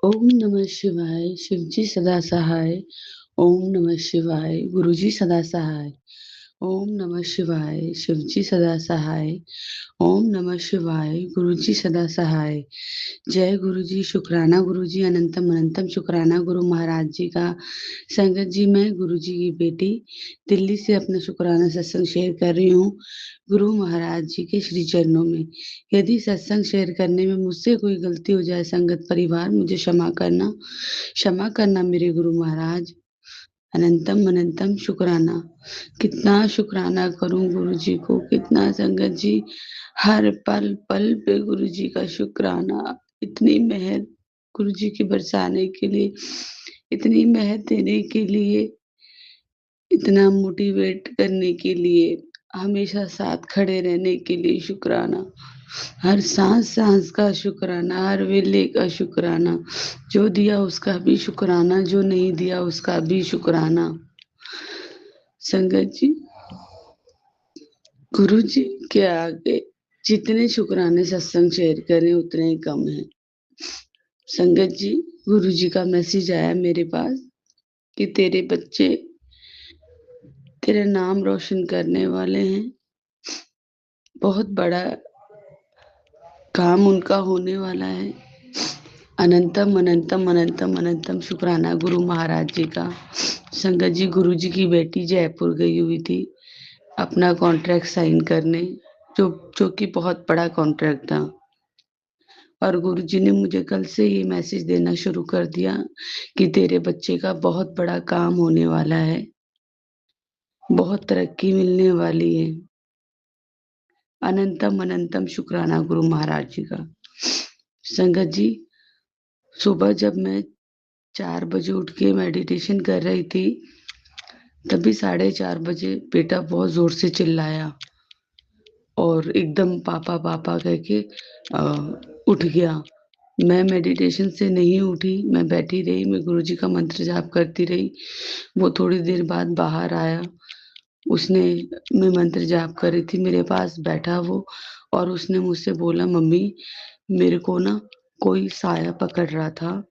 ओम नमः शिवाय। शिवजी सदा सहाय। ओम नमः शिवाय। गुरुजी सदा सहाय। ओम नमः शिवाय। शिवजी सदा सहाय। ओम नमः शिवाय। गुरुजी सदा सहाय। जय गुरु जी। शुक्राना गुरु जी। अनंतम अनंतम शुक्राना गुरु महाराज जी का। संगत जी, मैं गुरु जी की बेटी दिल्ली से अपना शुक्राना सत्संग शेयर कर रही हूँ गुरु महाराज जी के श्री चरणों में। यदि सत्संग शेयर करने में मुझसे कोई गलती हो जाए, संगत परिवार मुझे क्षमा करना। क्षमा करना मेरे गुरु महाराज। अनंतम अनंतम शुक्राना। कितना शुक्राना करूं गुरु जी को, कितना संगत जी। हर पल पल पे गुरु जी का शुक्राना। इतनी मेहर गुरु जी की बरसाने के लिए, इतनी मेहर देने के लिए, इतना मोटिवेट करने के लिए, हमेशा साथ खड़े रहने के लिए शुक्राना। हर सांस सांस का शुक्राना, हर वेले का शुक्राना। जो दिया उसका भी शुक्राना, जो नहीं दिया उसका भी शुक्राना। संगत जी, गुरु जी के आगे जितने शुक्राने सत्संग शेयर करें उतने ही कम है। संगत जी, गुरु जी का मैसेज आया मेरे पास कि तेरे बच्चे तेरा नाम रोशन करने वाले हैं। बहुत बड़ा काम उनका होने वाला है। अनंतम अनंतम अनंतम अनंतम शुक्राना गुरु महाराज जी का। संगत जी, गुरु जी की बेटी जयपुर गई हुई थी अपना कॉन्ट्रैक्ट साइन करने, जो जो कि बहुत बड़ा कॉन्ट्रैक्ट था। और गुरुजी ने मुझे कल से ये मैसेज देना शुरू कर दिया कि तेरे बच्चे का बहुत बड़ा काम होने वाला है, बहुत तरक्की मिलने वाली है। अनंतम अनंतम शुक्राना गुरु महाराज जी का। संगत जी, सुबह जब मैं 4 बजे उठ के मेडिटेशन कर रही थी, तभी 4:30 बजे बेटा बहुत जोर से चिल्लाया और एकदम पापा पापा कह के उठ गया। मैं मेडिटेशन से नहीं उठी, मैं बैठी रही, मैं गुरुजी का मंत्र जाप करती रही। वो थोड़ी देर बाद बाहर आया, उसने मैं मंत्र जाप कर रही थी, मेरे पास बैठा वो, और उसने मुझसे बोला, मम्मी मेरे को ना कोई साया पकड़ रहा था,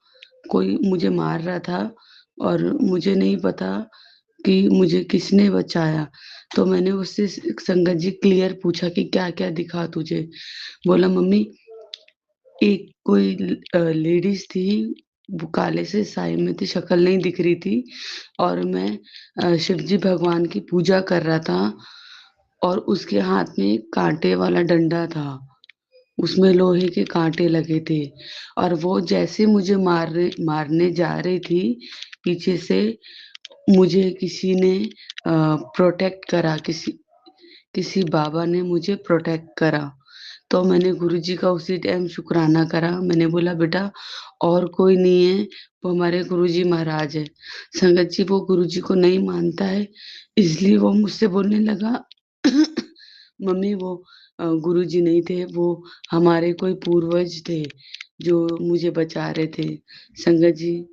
कोई मुझे मार रहा था और मुझे नहीं पता कि मुझे किसने बचाया। तो मैंने उससे संगत जी क्लियर पूछा कि क्या क्या दिखा तुझे। बोला, मम्मी एक कोई लेडीज थी, वो काले से साए में थी, शक्ल नहीं दिख रही थी, और मैं शिवजी भगवान की पूजा कर रहा था और उसके हाथ में एक कांटे वाला डंडा था, उसमें लोहे के कांटे लगे थे, और वो जैसे मुझे मारने जा रही थी पीछे से, मुझे किसी ने प्रोटेक्ट करा, किसी किसी बाबा ने मुझे प्रोटेक्ट करा। तो मैंने गुरुजी का उसी टाइम शुक्राना करा। मैंने बोला, बेटा और कोई नहीं है, वो हमारे गुरुजी महाराज है। संगत जी, वो गुरुजी को नहीं मानता है, इसलिए वो मुझसे बोलने लगा, मम्मी वो गुरुजी नहीं थे, वो हमारे कोई पूर्वज थे जो मुझे बचा रहे थे। संगत जी,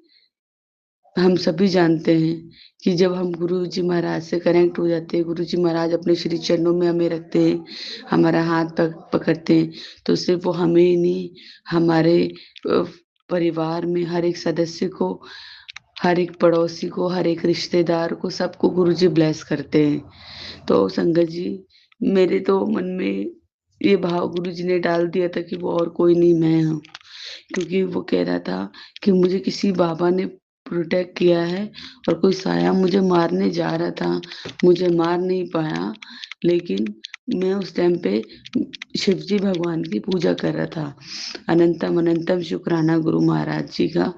हम सभी जानते हैं कि जब हम गुरु जी महाराज से कनेक्ट हो जाते हैं, गुरु जी महाराज अपने श्री चरणों में हमें रखते हैं, हमारा हाथ पकड़ते हैं, तो सिर्फ वो हमें ही नहीं, हमारे अ, परिवार में हर एक सदस्य को, हर एक पड़ोसी को, हर एक रिश्तेदार को, सबको गुरु जी ब्लेस करते हैं। तो संगत जी, मेरे तो मन में ये भाव गुरु जी ने डाल दिया था कि वो और कोई नहीं, मैं हूँ। क्योंकि वो कह रहा था कि मुझे किसी बाबा ने प्रोटेक्ट किया है और कोई साया मुझे मारने जा रहा था, मुझे मार नहीं पाया, लेकिन मैं उस टाइम पे शिवजी भगवान की पूजा कर रहा था। अनंतम अनंतम शुक्राना गुरु महाराज जी का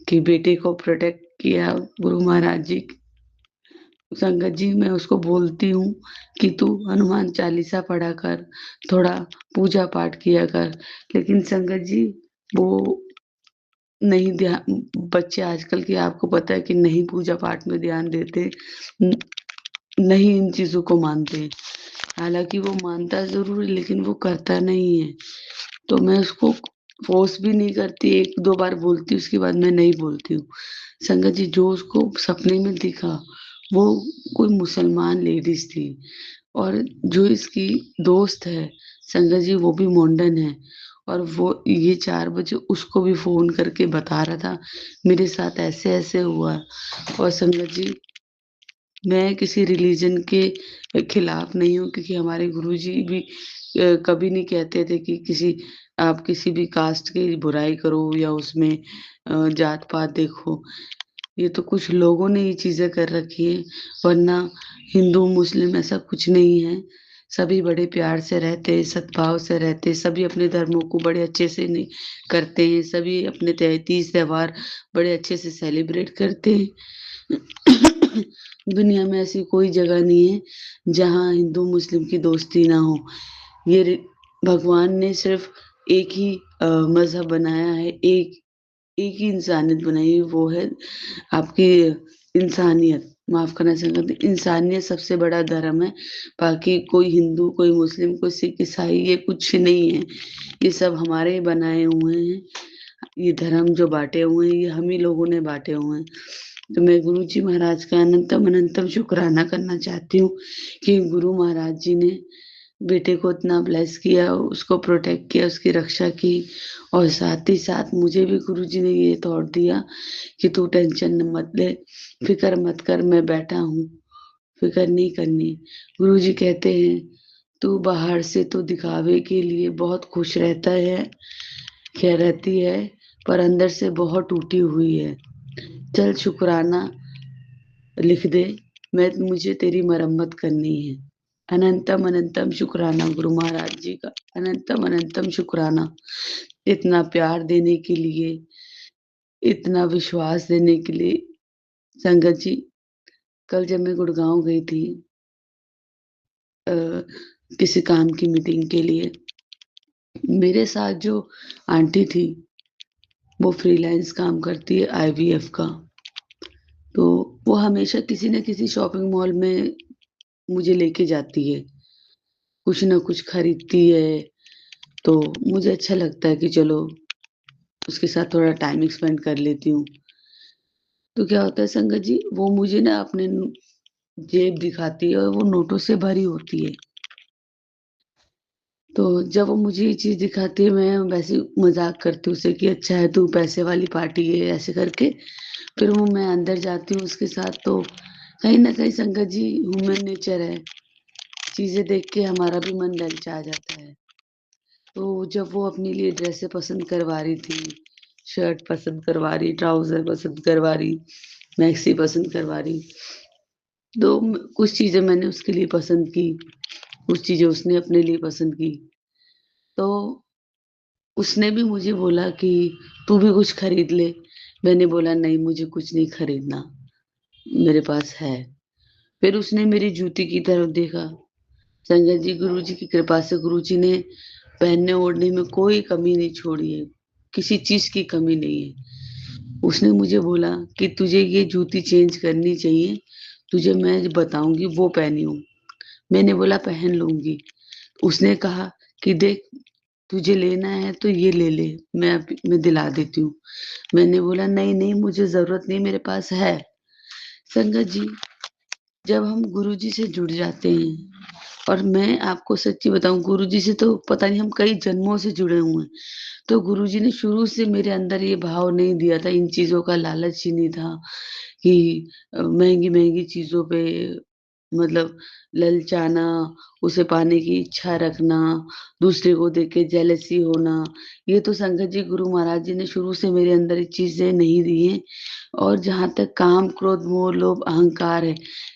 कि बेटे को प्रोटेक्ट किया गुरु महाराज जी। संगत जी, मैं उसको बोलती हूँ कि तू हनुमान चालीसा पढ़ा कर, थोड़ा पूजा पाठ किया कर, लेकिन संगत जी, वो नहीं ध्यान, बच्चे आजकल के आपको पता है कि नहीं पूजा पाठ में ध्यान देते, नहीं इन चीजों को मानते। हालांकि वो मानता जरूर है लेकिन वो करता नहीं है। तो मैं उसको फोर्स भी नहीं करती, 1-2 बार बोलती हूँ, उसके बाद मैं नहीं बोलती हूँ। संगत जी, जो उसको सपने में दिखा वो कोई मुसलमान लेडीज थी, और जो इसकी दोस्त है संगत जी, वो भी मॉडर्न है, और वो ये 4 बजे उसको भी फ़ोन करके बता रहा था, मेरे साथ ऐसे-ऐसे हुआ। और संगत जी, मैं किसी रिलीजन के खिलाफ नहीं हूँ, क्योंकि हमारे गुरुजी भी कभी नहीं कहते थे कि आप किसी भी कास्ट की बुराई करो या उसमें जात-पात देखो। ये तो कुछ लोगों ने ये चीज़ें कर रखी हैं, वरना हिंदू, मुस्लिम ऐसा कुछ नहीं है। सभी बड़े प्यार से रहते हैं, सद्भाव से रहते हैं, सभी अपने धर्मों को बड़े अच्छे से करते हैं, सभी अपने 33 त्योहार बड़े अच्छे से सेलिब्रेट करते हैं। दुनिया में ऐसी कोई जगह नहीं है, जहाँ हिंदू-मुस्लिम की दोस्ती ना हो। ये रि भगवान ने सिर्फ़ एक ही मज़हब बनाया है, एक ही इंसानियत बनाई है, वो है आपकी इंसानियत। माफ़ करना चाहूँगा, इंसानियत सबसे बड़ा धर्म है। बाकी कोई हिंदू, कोई मुस्लिम, कोई सिख, ईसाई ये कुछ नहीं है। ये सब हमारे ही बनाए हुए हैं। ये धर्म जो बाँटे हुए हैं, ये हम ही लोगों ने बाँटे हुए हैं। तो मैं गुरुजी महाराज का अनंतम-अनंतम शुकराना करना चाहती हूँ कि गुरु महाराज जी ने बेटे को इतना ब्लेस किया, उसको प्रोटेक्ट किया, उसकी रक्षा की, और साथ ही साथ मुझे भी गुरुजी ने ये थॉट दिया कि तू टेंशन मत ले, फ़िक्र मत कर, मैं बैठा हूँ, फ़िक्र नहीं करनी। गुरुजी कहते हैं, तू बाहर से तो दिखावे के लिए बहुत खुश रहता है, रहती है, पर अंदर से बहुत टूटी हुई है। चल शुकराना लिख दे, मुझे तेरी मरम्मत करनी है। अनंतम अनंतम शुकराना गुरु महाराज जी का, अनंतम अनंतम शुकराना इतना प्यार देने के लिए, इतना विश्वास देने के लिए। संगत जी, कल जब मैं गुड़गाँव गई थी अ, किसी काम की मीटिंग के लिए, मेरे साथ जो आंटी थी, वो फ्रीलांस काम करती है आईवीएफ का। तो वो हमेशा किसी न किसी शॉपिंग मॉल में मुझे लेके जाती है, कुछ न कुछ खरीदती है, तो मुझे अच्छा लगता है कि चलो उसके साथ थोड़ा टाइम स्पेंड कर लेती हूँ। तो क्या होता है संगत जी, वो मुझे ना अपने जेब दिखाती है और वो नोटों से भरी होती है। तो जब वो मुझे ये चीज़ दिखाती है, मैं वैसे ही मज़ाक करती हूँ उससे कि अच्छा है, तू पैसे वाली पार्टी है, ऐसे करके। फिर वो मैं अंदर जाती हूँ उसके साथ, तो कहीं न कहीं संगत जी ह्यूमन नेचर है, चीज़ें देख के हमारा भी मन ललचा जाता है। तो जब वो अपने लिए ड्रेसें पसंद करवा रही थी, शर्ट पसंद करवा रही, ट्राउज़र पसंद करवा रही, मैक्सी पसंद करवा रही, तो कुछ चीज़ें मैंने उसके लिए पसंद की, कुछ चीज़ें उसने अपने लिए पसंद की। तो उसने भी मुझे बोला कि तू भी कुछ खरीद ले। मैंने बोला नहीं, मुझे कुछ नहीं खरीदना, मेरे पास है। फिर उसने मेरी जूती की तरफ देखा। संगत जी, गुरुजी की कृपा से गुरुजी ने पहनने-ओढ़ने में कोई कमी नहीं छोड़ी है, किसी चीज़ की कमी नहीं है। उसने मुझे बोला कि तुझे ये जूती चेंज करनी चाहिए, तुझे मैं बताऊँगी वो पहनियो। मैंने बोला पहन लूँगी। उसने कहा कि देख, तुझे लेना है तो ये ले ले, मैं दिला देती हूँ। मैंने बोला नहीं, नहीं मुझे ज़रूरत नहीं, मेरे पास है। संगत जी, जब हम गुरुजी से जुड़ जाते हैं, और मैं आपको सच्ची बताऊँ, गुरुजी से तो पता नहीं हम कई जन्मों से जुड़े हुए हैं। तो गुरुजी ने शुरू से मेरे अंदर ये भाव नहीं दिया था, इन चीज़ों का लालच ही नहीं था कि महँगी-महँगी चीज़ों पे मतलब ललचाना, उसे पाने की इच्छा रखना, दूसरे को देख के जेलसी होना। ये तो संगत जी गुरु महाराज जी ने शुरू से मेरे अंदर ये चीज़ें नहीं दी हैं। और जहाँ तक काम, क्रोध, मोह, लोभ, अहंकार है,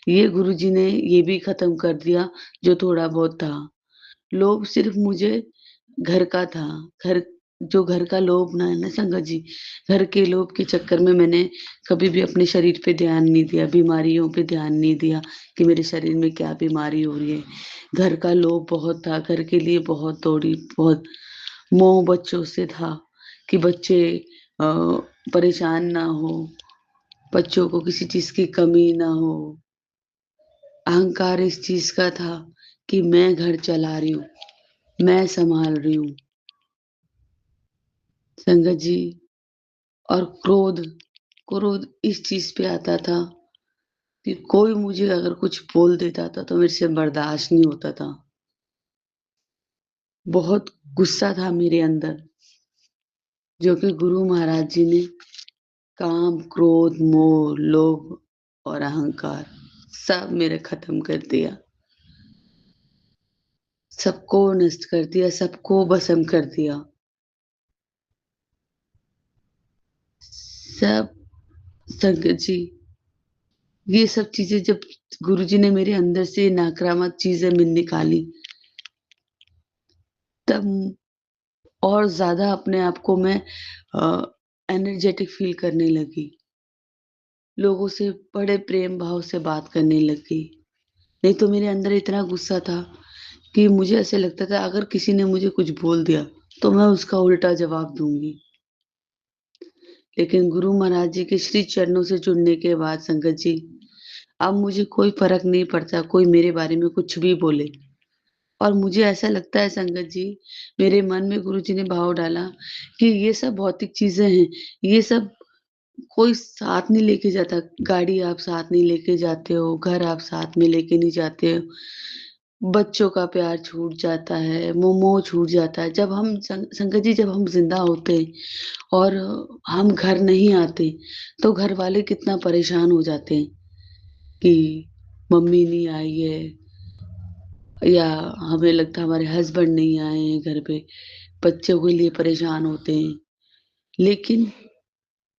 ये गुरुजी ने ये भी ख़त्म कर दिया, जो थोड़ा बहुत था। लोभ सिर्फ़ मुझे घर का था, जो घर का लोभ ना है ना संगत जी, घर के लोभ के चक्कर में मैंने कभी भी अपने शरीर पे ध्यान नहीं दिया, बीमारियों पे ध्यान नहीं दिया कि मेरे शरीर में क्या बीमारी हो रही है। घर का लोभ बहुत था, घर के लिए बहुत दौड़ी, बहुत मोह बच्चों से था कि बच्चे अ, परेशान ना हो, बच्चों को किसी चीज़ की कमी ना हो। अहंकार इस चीज़ का था कि मैं घर चला रही हूँ, मैं सँभाल रही हूँ। संगत जी, और क्रोध, क्रोध इस चीज़ पे आता था कि कोई मुझे अगर कुछ बोल देता था तो मेरे से बर्दाश्त नहीं होता था। बहुत गुस्सा था मेरे अंदर, जो कि गुरु महाराज जी ने काम, क्रोध, मोह, लोभ और अहंकार सब मेरे खत्म कर दिया, सबको नष्ट कर दिया, सबको भस्म कर दिया। सब संगत जी, ये सब चीजें जब गुरुजी ने मेरे अंदर से नकारात्मक चीजें में निकाली, तब और ज्यादा अपने आप को मैं एनर्जेटिक फील करने लगी, लोगों से बड़े प्रेम भाव से बात करने लगी। नहीं तो मेरे अंदर इतना गुस्सा था कि मुझे ऐसे लगता था अगर किसी ने मुझे कुछ बोल दिया तो मैं उसका उल्टा जवाब दूंगी। लेकिन गुरु महाराज जी के श्री चरणों से जुड़ने के बाद संगत जी, अब मुझे कोई फर्क नहीं पड़ता कोई मेरे बारे में कुछ भी बोले। और मुझे ऐसा लगता है संगत जी, मेरे मन में गुरु जी ने भाव डाला कि ये सब भौतिक चीजें हैं, ये सब कोई साथ नहीं लेके जाता। गाड़ी आप साथ नहीं लेके जाते हो, घर आप साथ में लेके नहीं जाते हो, बच्चों का प्यार छूट जाता है, मोह छूट जाता है। जब हम संगत जी, जब हम जिंदा होते हैं और हम घर नहीं आते, तो घर वाले कितना परेशान हो जाते हैं कि मम्मी नहीं आई है, या हमें लगता है हमारे हस्बैंड नहीं आए हैं घर पे, बच्चों के लिए परेशान होते हैं। लेकिन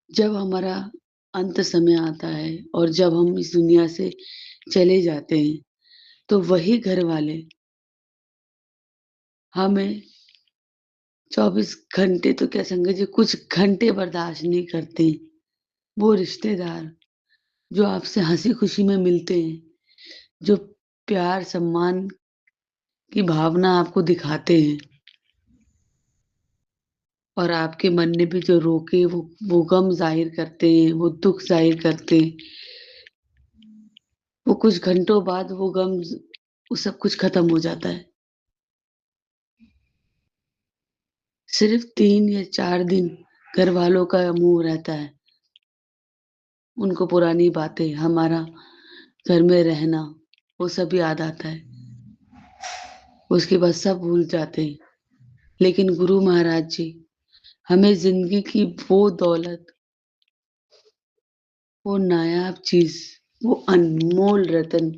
जब हमारा अंत समय आता है और जब हम इस दुनिया से चले जाते हैं, तो वही घर वाले हमें 24 घंटे तो क्या संगत जी, कुछ घंटे बर्दाश्त नहीं करते। वो रिश्तेदार जो आपसे हंसी खुशी में मिलते हैं, जो प्यार सम्मान की भावना आपको दिखाते हैं, और आपके मन में भी जो रोके वो गम जाहिर करते हैं, वो दुख जाहिर करते हैं, वो कुछ घंटों बाद वो गम, वो सब कुछ खत्म हो जाता है। सिर्फ 3 या 4 दिन घर वालों का मुंह रहता है, उनको पुरानी बातें, हमारा घर में रहना, वो सब याद आता है। उसके बाद सब भूल जाते हैं। लेकिन गुरु महाराज जी हमें जिंदगी की वो दौलत, वो नायाब चीज, वो अनमोल रतन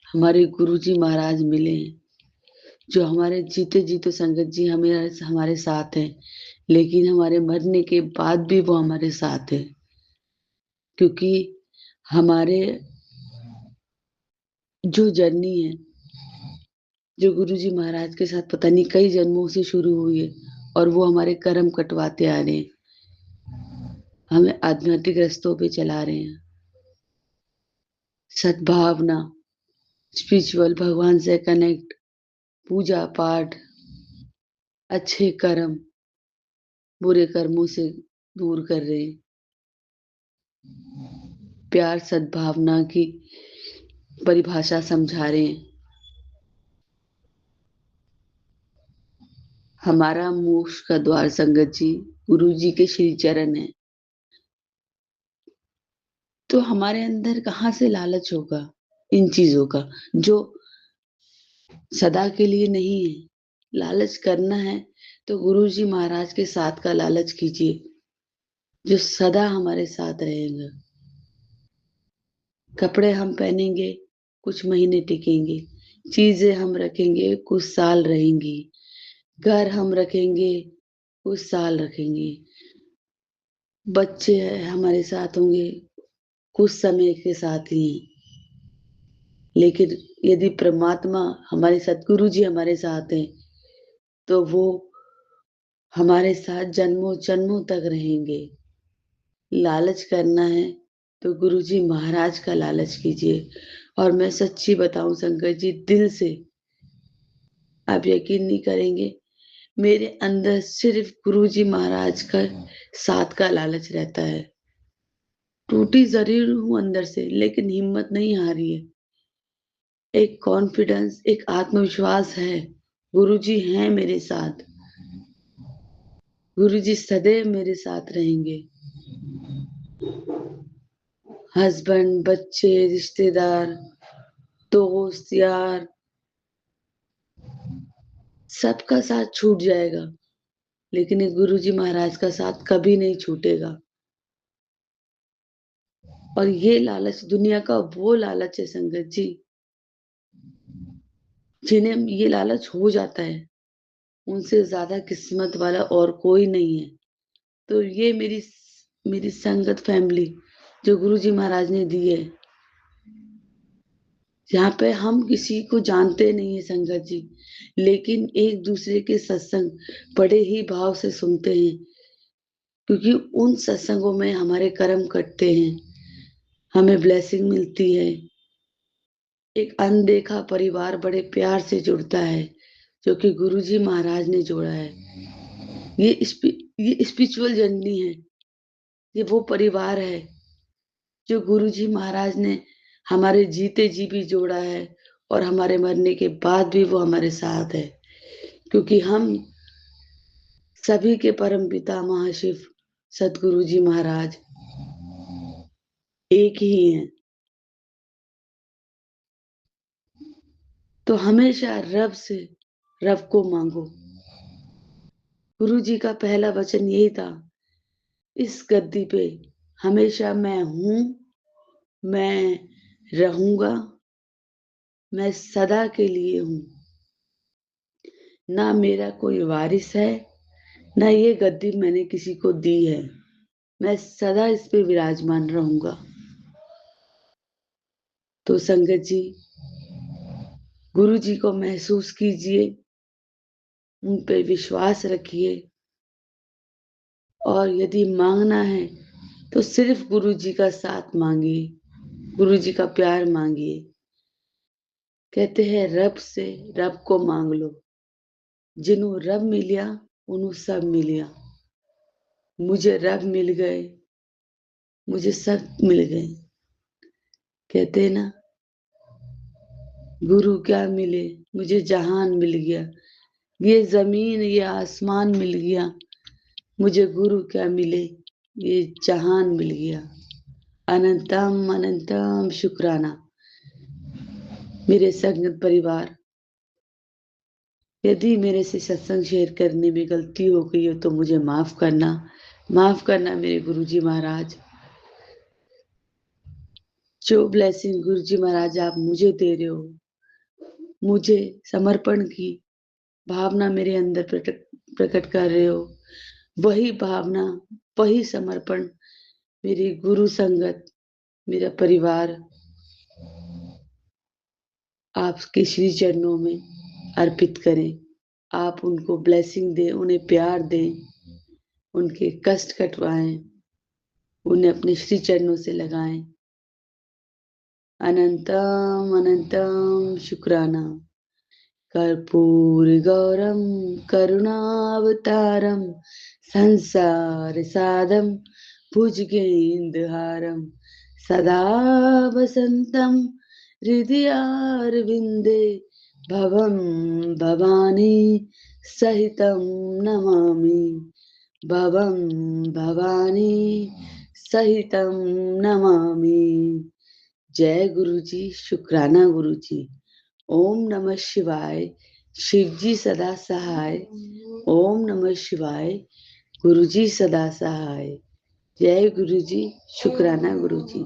हमारे गुरु जी महाराज मिले हैं, जो हमारे जीते जीते संगत जी हमें हमारे साथ हैं, लेकिन हमारे मरने के बाद भी वो हमारे साथ है। क्योंकि हमारे जो जर्नी है, जो गुरु जी महाराज के साथ पता नहीं कई जन्मों से शुरू हुई है, और वो हमारे कर्म कटवाते आ रहे हैं, हमें आध्यात्मिक रास्तों पे चला रहे हैं। सद्भावना, स्पिरिचुअल, भगवान से कनेक्ट, पूजा पाठ, अच्छे कर्म, बुरे कर्मों से दूर कर रहे हैं, प्यार सद्भावना की परिभाषा समझा रहे हैं। हमारा मोक्ष का द्वार संगत जी गुरु जी के श्री चरण है। तो हमारे अंदर कहाँ से लालच होगा इन चीजों का, जो सदा के लिए नहीं है। लालच करना है तो गुरु जी महाराज के साथ का लालच कीजिए, जो सदा हमारे साथ रहेगा। कपड़े हम पहनेंगे, कुछ महीने टिकेंगे, चीजें हम रखेंगे, कुछ साल रहेंगी, घर हम रखेंगे, कुछ साल रखेंगे, बच्चे हमारे साथ होंगे, कुछ समय के साथ ही। लेकिन यदि परमात्मा हमारे सतगुरु जी हमारे साथ हैं, तो वो हमारे साथ जन्मों जन्मों तक रहेंगे। लालच करना है तो गुरु जी महाराज का लालच कीजिए। और मैं सच्ची बताऊं संगत जी, दिल से आप यकीन नहीं करेंगे, मेरे अंदर सिर्फ गुरु जी महाराज का साथ का लालच रहता है। टूटी जरूर हूं अंदर से, लेकिन हिम्मत नहीं हारी है। एक कॉन्फिडेंस, एक आत्मविश्वास है, गुरु जी हैं मेरे साथ, गुरु जी सदैव मेरे साथ रहेंगे। हस्बैंड, बच्चे, रिश्तेदार, दोस्त, यार, सबका साथ छूट जाएगा, लेकिन ये गुरुजी महाराज का साथ कभी नहीं छूटेगा। और ये लालच दुनिया का वो लालच है संगत जी, जिन्हें ये लालच हो जाता है उनसे ज्यादा किस्मत वाला और कोई नहीं है। तो ये मेरी संगत फैमिली जो गुरुजी महाराज ने दी है, यहाँ पे हम किसी को जानते नहीं है संगत जी, लेकिन एक दूसरे के सत्संग बड़े ही भाव से सुनते हैं, क्योंकि उन सत्संगों में हमारे कर्म कटते हैं, हमें ब्लेसिंग मिलती है। एक अनदेखा परिवार बड़े प्यार से जुड़ता है, जो कि गुरुजी महाराज ने जोड़ा है। ये स्पिरिचुअल जर्नी है। ये वो परिवार है जो गुरुजी महाराज ने हमारे जीते जी भी जोड़ा है, और हमारे मरने के बाद भी वो हमारे साथ है, क्योंकि हम सभी के परम पिता महाशिव सतगुरु जी महाराज एक ही हैं। तो हमेशा रब को मांगो। गुरु जी का पहला वचन यही था, इस गद्दी पे हमेशा मैं हूं, मैं रहूंगा, मैं सदा के लिए हूं। ना मेरा कोई वारिस है, ना ये गद्दी मैंने किसी को दी है, मैं सदा इस पे विराजमान रहूंगा। तो संगत जी, गुरु जी को महसूस कीजिए, उन पे विश्वास रखिए, और यदि मांगना है तो सिर्फ गुरु जी का साथ मांगिए, गुरु जी का प्यार मांगिए। कहते हैं रब से रब को मांग लो, जिन्हों रब मिलिया उन्हों सब मिलिया। मुझे रब मिल गए, मुझे सब मिल गए। कहते हैं ना, गुरु क्या मिले, मुझे जहान मिल गया, ये जमीन ये आसमान मिल गया, मुझे गुरु क्या मिले, ये जहान मिल गया। अनंतम अनंतम शुक्राना। मेरे संगत परिवार, यदि मेरे से सत्संग शेयर करने में गलती हो गई हो तो मुझे माफ करना मेरे गुरुजी महाराज। जो ब्लेसिंग गुरुजी महाराज आप मुझे दे रहे हो, मुझे समर्पण की भावना मेरे अंदर प्रकट कर रहे हो, वही भावना, वही समर्पण मेरी गुरु संगत, मेरा परिवार आपके श्री चरणों में अर्पित करें। आप उनको ब्लेसिंग दें, उन्हें प्यार दें, उनके कष्ट कटवाएं, उन्हें अपने श्री चरणों से लगाएं। अनंतम अनंतम शुक्राना। कर्पूर गौरम करुणावतारम संसार सादम भुजगेन्द्रहारम सदा वसंतम हृदयारविंदे भवं भवानी सहितं नमामि। भवं भवानी सहितं नमामि। जय गुरु जी, शुक्राना गुरु जी। ओम नमः शिवाय। शिव जी सदा सहाय। ओम नमः शिवाय। गुरु जी सदा सहाय। जय गुरु जी, शुक्राना गुरु जी।